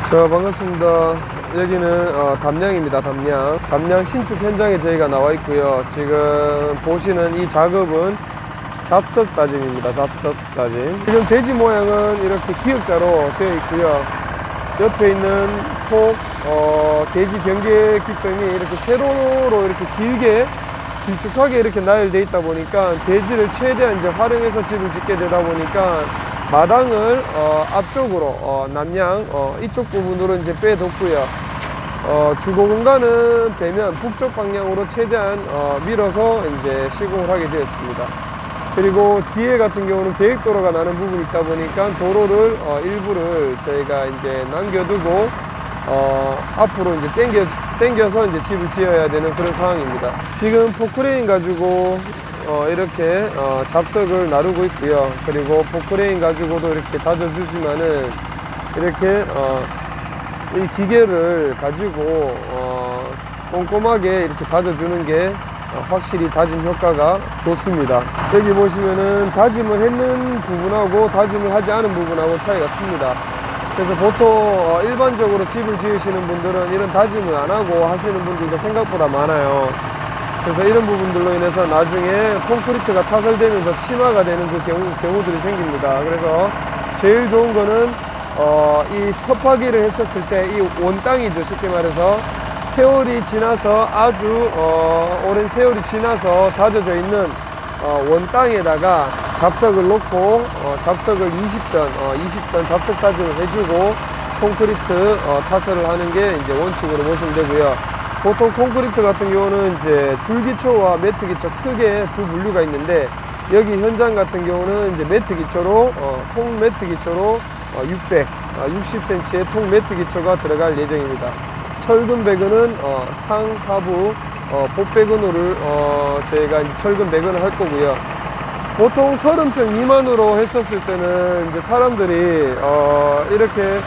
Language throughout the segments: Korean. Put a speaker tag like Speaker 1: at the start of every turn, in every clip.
Speaker 1: 자, 반갑습니다. 여기는 담양입니다. 담양 신축 현장에 저희가 나와 있고요. 지금 보시는 이 작업은 잡석 다짐입니다. 잡석 다짐. 지금 돼지 모양은 이렇게 기역자로 되어 있고요. 옆에 있는 폭 돼지 경계 기점이 이렇게 세로로 이렇게 길게 길쭉하게 이렇게 나열되어 있다 보니까 돼지를 최대한 이제 활용해서 집을 짓게 되다 보니까 마당을 앞쪽으로 남양 이쪽 부분으로 이제 빼뒀고요. 주거 공간은 배면 북쪽 방향으로 최대한 밀어서 이제 시공을 하게 되었습니다. 그리고 뒤에 같은 경우는 계획도로가 나는 부분이 있다 보니까 도로를 일부를 저희가 이제 남겨두고 앞으로 이제 당겨서 이제 집을 지어야 되는 그런 상황입니다. 지금 포크레인 가지고 이렇게 잡석을 나르고 있고요. 그리고 포크레인 가지고도 이렇게 다져주지만은 이렇게 이 기계를 가지고 꼼꼼하게 이렇게 다져주는 게 확실히 다짐 효과가 좋습니다. 여기 보시면은 다짐을 했는 부분하고 다짐을 하지 않은 부분하고 차이가 큽니다. 그래서 보통 일반적으로 집을 지으시는 분들은 이런 다짐을 안 하고 하시는 분들도 생각보다 많아요. 그래서 이런 부분들로 인해서 나중에 콘크리트가 타설되면서 침하가 되는 그 경우들이 생깁니다. 그래서 제일 좋은 거는 이 터파기를 했었을 때 이 원땅이죠. 쉽게 말해서 세월이 지나서 아주 오랜 세월이 지나서 다져져 있는 원땅에다가 잡석을 놓고 잡석을 20전 잡석 다짐을 해주고 콘크리트 타설을 하는 게 이제 원칙으로 보시면 되고요. 보통 콘크리트 같은 경우는 이제 줄기초와 매트 기초 크게 두 분류가 있는데 여기 현장 같은 경우는 이제 매트 기초로 통 매트 기초로 60cm의 통 매트 기초가 들어갈 예정입니다. 철근 배근은 상하부 복배근으로를 저희가 이제 철근 배근을 할 거고요. 보통 30평 미만으로 했었을 때는 이제 사람들이 이렇게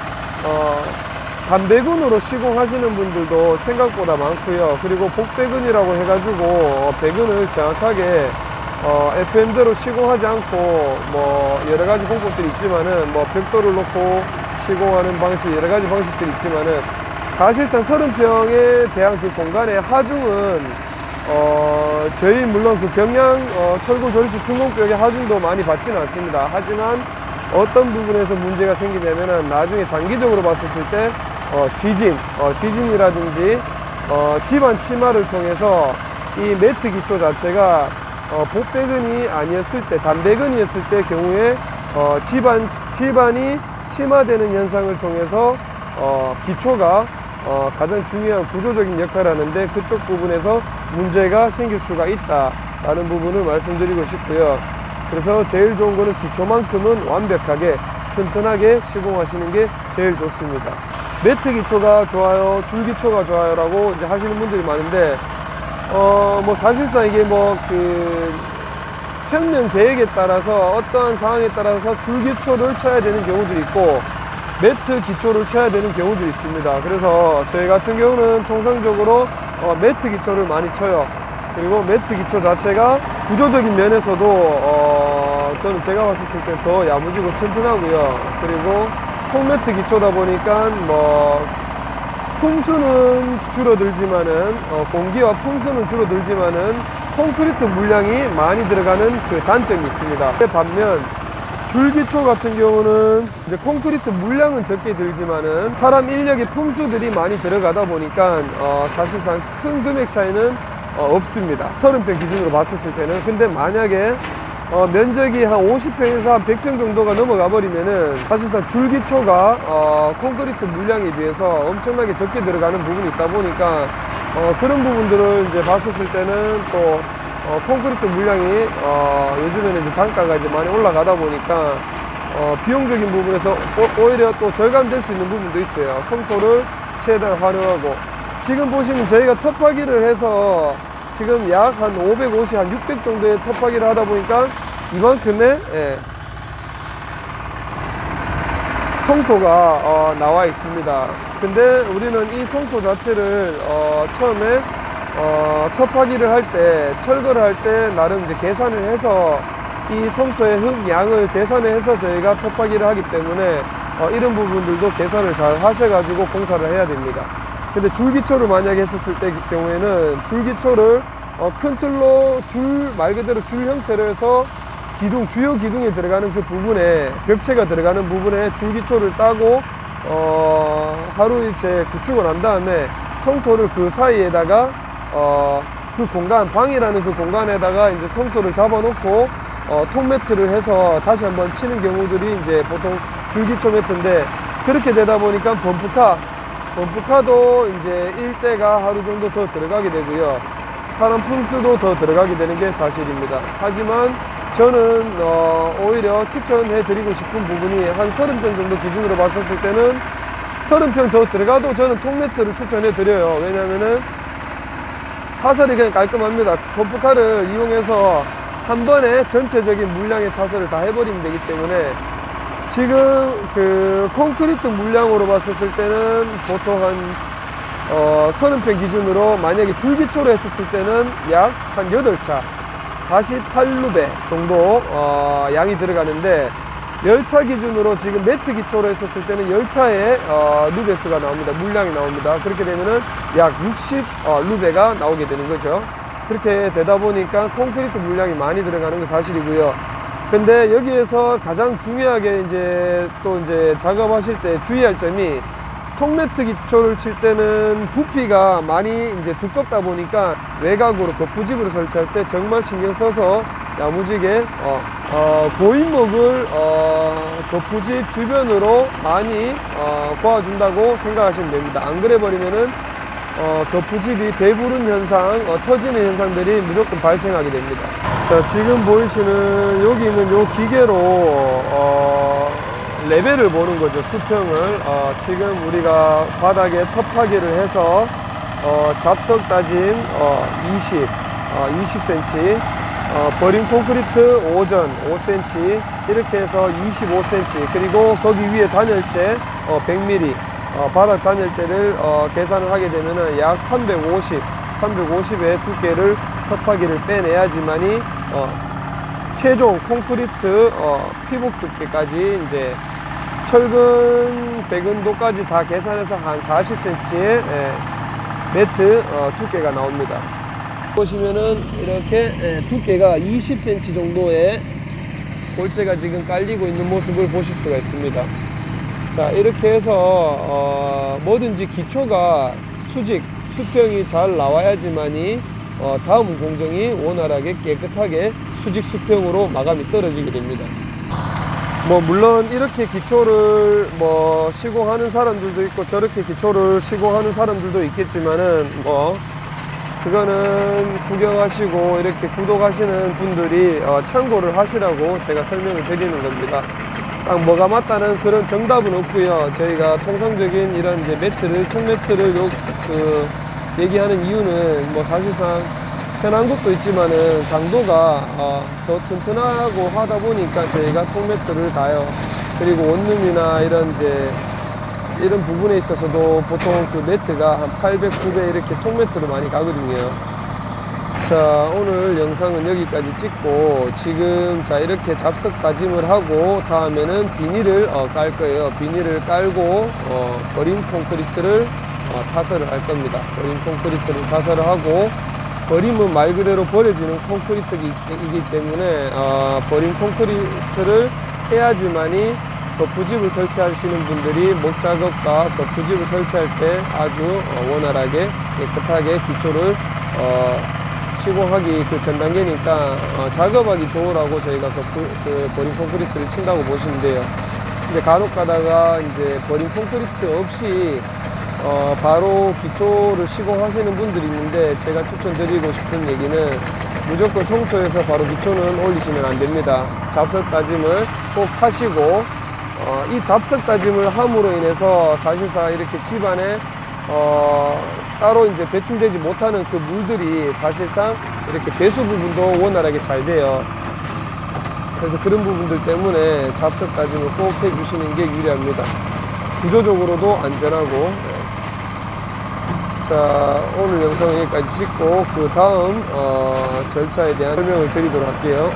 Speaker 1: 단배근으로 시공하시는 분들도 생각보다 많고요. 그리고 복배근이라고 해가지고 배근을 정확하게 FM대로 시공하지 않고 뭐 여러가지 공법들이 있지만은 뭐 벽돌을 놓고 시공하는 방식 여러가지 방식들이 있지만은 사실상 30평에 대한 그 공간의 하중은 저희 물론 그 경량 철골 조립식 중공격의 하중도 많이 받지는 않습니다. 하지만 어떤 부분에서 문제가 생기냐면은 나중에 장기적으로 봤었을 때 지진이라든지 집안 침하를 통해서 이 매트 기초 자체가 복배근이 아니었을 때 단배근이었을 때 경우에 집안이 침하되는 현상을 통해서 기초가 가장 중요한 구조적인 역할을 하는데 그쪽 부분에서 문제가 생길 수가 있다라는 부분을 말씀드리고 싶고요. 그래서 제일 좋은 거는 기초만큼은 완벽하게 튼튼하게 시공하시는 게 제일 좋습니다. 매트 기초가 좋아요, 줄 기초가 좋아요 라고 이제 하시는 분들이 많은데 뭐 사실상 이게 뭐 그 평면 계획에 따라서 어떠한 상황에 따라서 줄 기초를 쳐야 되는 경우들이 있고 매트 기초를 쳐야 되는 경우들이 있습니다. 그래서 저희 같은 경우는 통상적으로 매트 기초를 많이 쳐요. 그리고 매트 기초 자체가 구조적인 면에서도 저는 제가 봤을 때 더 야무지고 튼튼하고요. 그리고 통매트 기초다 보니까 뭐 품수는 줄어들지만은 공기와 품수는 줄어들지만은 콘크리트 물량이 많이 들어가는 그 단점이 있습니다. 반면 줄기초 같은 경우는 이제 콘크리트 물량은 적게 들지만은 사람 인력의 품수들이 많이 들어가다 보니까 사실상 큰 금액 차이는 없습니다. 30평 기준으로 봤었을 때는. 근데 만약에 면적이 한 50평에서 한 100평 정도가 넘어가 버리면은 사실상 줄기초가 콘크리트 물량에 비해서 엄청나게 적게 들어가는 부분이 있다 보니까 그런 부분들을 이제 봤었을 때는 또 콘크리트 물량이 요즘에는 이제 단가가 이제 많이 올라가다 보니까 비용적인 부분에서 오히려 또 절감될 수 있는 부분도 있어요. 성토를 최대한 활용하고 지금 보시면 저희가 텃파기를 해서 지금 약 한 550, 한 600 정도의 텃파기를 하다 보니까 이만큼의 성토가 나와 있습니다. 근데 우리는 이 성토 자체를 처음에 텃파기를 할 때, 철거를 할 때 나름 이제 계산을 해서 이 성토의 흙 양을 계산을 해서 저희가 텃파기를 하기 때문에 이런 부분들도 계산을 잘 하셔가지고 공사를 해야 됩니다. 근데 줄기초를 만약에 했었을 때 경우에는 줄기초를 큰 틀로 말 그대로 줄 형태로 해서 주요 기둥에 들어가는 그 부분에, 벽체가 들어가는 부분에 줄기초를 따고 하루 이제 구축을 한 다음에 성토를 그 사이에다가 그 공간, 방이라는 그 공간에다가 이제 성토를 잡아놓고 톱매트를 해서 다시 한번 치는 경우들이 이제 보통 줄기초 매트인데, 그렇게 되다 보니까 범프카도 이제 일대가 하루 정도 더 들어가게 되고요. 사람 품수도 더 들어가게 되는 게 사실입니다. 하지만 저는 오히려 추천해 드리고 싶은 부분이 한 30평 정도 기준으로 봤었을 때는 30평 더 들어가도 저는 톱매트를 추천해 드려요. 왜냐면은 타설이 그냥 깔끔합니다. 범프카를 이용해서 한 번에 전체적인 물량의 타설을 다 해버리면 되기 때문에, 지금 그 콘크리트 물량으로 봤었을 때는 보통 한 30평 기준으로 만약에 줄기초로 했었을 때는 약 한 8차 48루베 정도 양이 들어가는데, 열차 기준으로 지금 매트 기초로 했었을 때는 열차의 루베수가 나옵니다. 물량이 나옵니다. 그렇게 되면은 약 60루베가 나오게 되는 거죠. 그렇게 되다 보니까 콘크리트 물량이 많이 들어가는 게 사실이고요. 근데 여기에서 가장 중요하게 이제 작업하실 때 주의할 점이, 톱매트 기초를 칠 때는 부피가 많이 이제 두껍다 보니까 외곽으로 거푸집으로 설치할 때 정말 신경 써서 야무지게 고인목을 거푸집 주변으로 많이 고아준다고 생각하시면 됩니다. 안 그래 버리면은 거푸집이 배부른 현상, 터지는 현상들이 무조건 발생하게 됩니다. 자, 지금 보이시는 여기 있는 요 기계로 레벨을 보는 거죠. 수평을. 지금 우리가 바닥에 톱하기를 해서 잡석 따짐 20cm, 버린 콘크리트 5전 5cm, 이렇게 해서 25cm, 그리고 거기 위에 단열재 100mm, 바닥 단열재를 계산을 하게 되면은 약 350의 두께를 톱하기를 빼내야지만이 최종 콘크리트 피복 두께까지 이제 철근 배근도까지 다 계산해서 한 40cm의 매트 두께가 나옵니다. 보시면은 이렇게 두께가 20cm 정도의 골재가 지금 깔리고 있는 모습을 보실 수가 있습니다. 자, 이렇게 해서 뭐든지 기초가 수평이 잘 나와야지만이 다음 공정이 원활하게 깨끗하게 수직 수평으로 마감이 떨어지게 됩니다. 물론 이렇게 기초를 시공하는 사람들도 있고 저렇게 기초를 시공하는 사람들도 있겠지만은 그거는 구경하시고 이렇게 구독하시는 분들이 참고를 하시라고 제가 설명을 드리는 겁니다. 딱 뭐가 맞다는 그런 정답은 없고요. 저희가 통상적인 이런 이제 톱매트를 얘기하는 이유는 사실상 편한 것도 있지만은 강도가 더 튼튼하고 하다 보니까 저희가 톱매트를 다요. 그리고 원룸이나 이런 부분에 있어서도 보통 그 매트가 한 800, 900 이렇게 톱매트로 많이 가거든요. 자, 오늘 영상은 여기까지 찍고, 지금 이렇게 잡석 다짐을 하고 다음에는 비닐을 깔 거예요. 비닐을 깔고 버린 콘크리트를 타설을 할 겁니다. 버린 콘크리트를 타설을 하고, 버림은 말 그대로 버려지는 콘크리트이기 때문에 버린 콘크리트를 해야지만이 거푸집을 설치하시는 분들이 목작업과 거푸집을 설치할 때 아주 원활하게 깨끗하게 기초를 시공하기 그 전 단계니까 작업하기 좋으라고 저희가 버린 콘크리트를 친다고 보시면 돼요. 이제 간혹 가다가 이제 버린 콘크리트 없이 바로 기초를 시공하시는 분들이 있는데, 제가 추천드리고 싶은 얘기는 무조건 성토에서 바로 기초는 올리시면 안 됩니다. 잡석 다짐을 꼭 하시고, 이 잡석 다짐을 함으로 인해서 사실상 이렇게 집안에 따로 이제 배출되지 못하는 그 물들이 사실상 이렇게 배수 부분도 원활하게 잘 돼요. 그래서 그런 부분들 때문에 잡석 다짐을 꼭 해주시는 게 유리합니다. 구조적으로도 안전하고. 자, 오늘 영상 여기까지 찍고 그 다음 절차에 대한 설명을 드리도록 할게요.